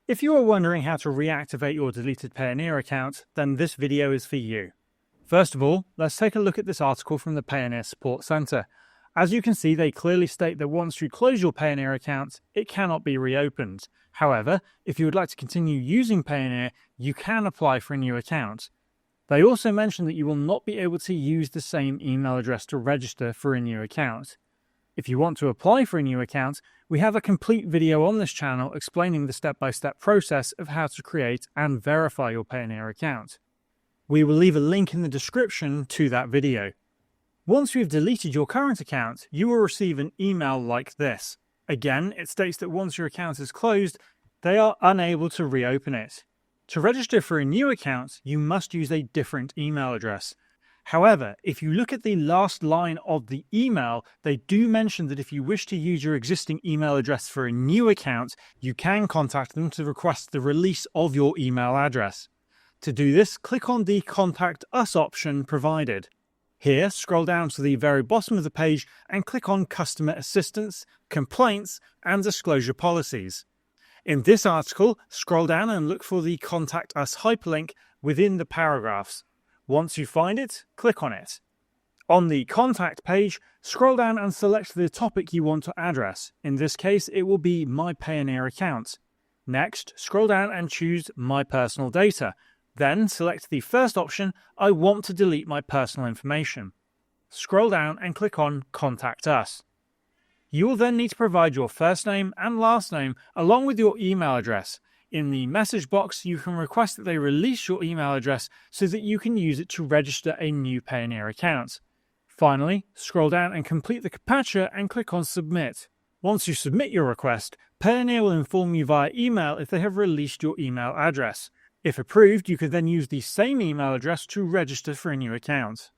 If you are wondering how to reactivate your deleted Payoneer account, then this video is for you. First of all, let's take a look at this article from the Payoneer Support Center. As you can see, they clearly state that once you close your Payoneer account, it cannot be reopened. However, if you would like to continue using Payoneer, you can apply for a new account. They also mention that you will not be able to use the same email address to register for a new account. If you want to apply for a new account, we have a complete video on this channel explaining the step-by-step process of how to create and verify your Payoneer account. We will leave a link in the description to that video. Once you've deleted your current account, you will receive an email like this. Again, it states that once your account is closed, they are unable to reopen it. To register for a new account, you must use a different email address. However, if you look at the last line of the email, they do mention that if you wish to use your existing email address for a new account, you can contact them to request the release of your email address. To do this, click on the Contact Us option provided. Here, scroll down to the very bottom of the page and click on Customer Assistance, Complaints, and Disclosure Policies. In this article, scroll down and look for the Contact Us hyperlink within the paragraphs. Once you find it, click on it. On the Contact page, scroll down and select the topic you want to address. In this case, it will be My Payoneer Account. Next, scroll down and choose My Personal Data. Then select the first option, I want to delete my personal information. Scroll down and click on Contact Us. You will then need to provide your first name and last name along with your email address. In the message box, you can request that they release your email address so that you can use it to register a new Payoneer account. Finally, scroll down and complete the CAPTCHA and click on Submit. Once you submit your request, Payoneer will inform you via email if they have released your email address. If approved, you can then use the same email address to register for a new account.